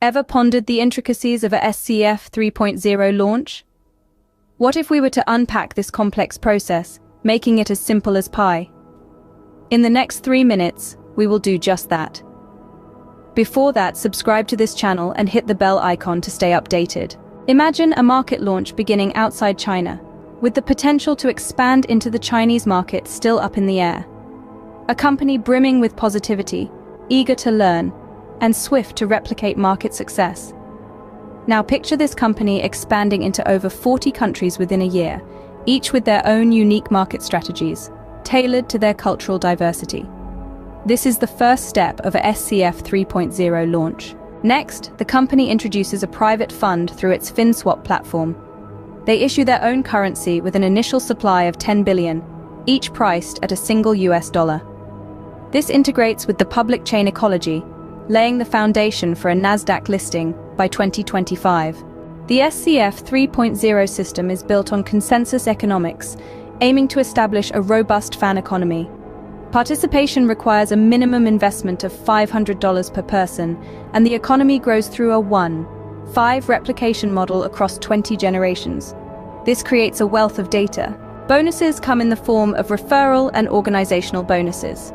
Ever pondered the intricacies of a SCF 3.0 launch? What if we were to unpack this complex process, making it as simple as pie? In the next 3 minutes, we will do just that. Before that, subscribe to this channel and hit the bell icon to stay updated. Imagine a market launch beginning outside China, with the potential to expand into the Chinese market still up in the air. A company brimming with positivity, eager to learn, and swift to replicate market success. Now picture this company expanding into over 40 countries within a year, each with their own unique market strategies, tailored to their cultural diversity. This is the first step of a SCF 3.0 launch. Next, the company introduces a private fund through its FinSwap platform. They issue their own currency with an initial supply of 10 billion, each priced at a single US dollar. This integrates with the public chain ecology, laying the foundation for a Nasdaq listing by 2025. The SCF 3.0 system is built on consensus economics, aiming to establish a robust fan economy. Participation requires a minimum investment of $500 per person, and the economy grows through a 1-5 replication model across 20 generations. This creates a wealth of data. Bonuses come in the form of referral and organizational bonuses.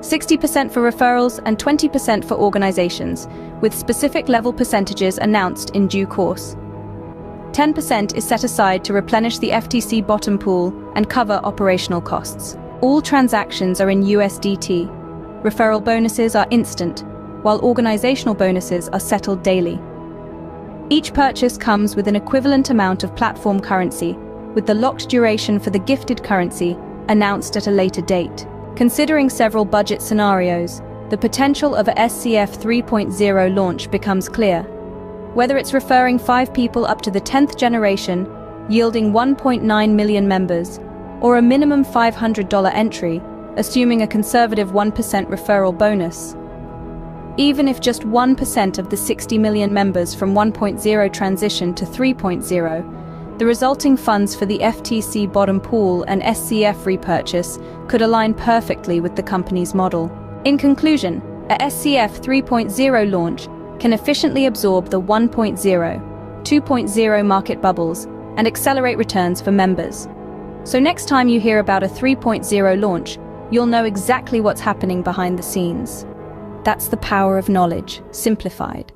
60% for referrals and 20% for organizations, with specific level percentages announced in due course. 10% is set aside to replenish the FTC bottom pool and cover operational costs. All transactions are in USDT. Referral bonuses are instant, while organizational bonuses are settled daily. Each purchase comes with an equivalent amount of platform currency, with the locked duration for the gifted currency announced at a later date. Considering several budget scenarios, the potential of a SCF 3.0 launch becomes clear. Whether it's referring 5 people up to the 10th generation, yielding 1.9 million members, or a minimum $500 entry, assuming a conservative 1% referral bonus. Even if just 1% of the 60 million members from 1.0 transition to 3.0, the resulting funds for the FTC bottom pool and SCF repurchase could align perfectly with the company's model. In conclusion, a SCF 3.0 launch can efficiently absorb the 1.0, 2.0 market bubbles and accelerate returns for members. So next time you hear about a 3.0 launch, you'll know exactly what's happening behind the scenes. That's the power of knowledge, simplified.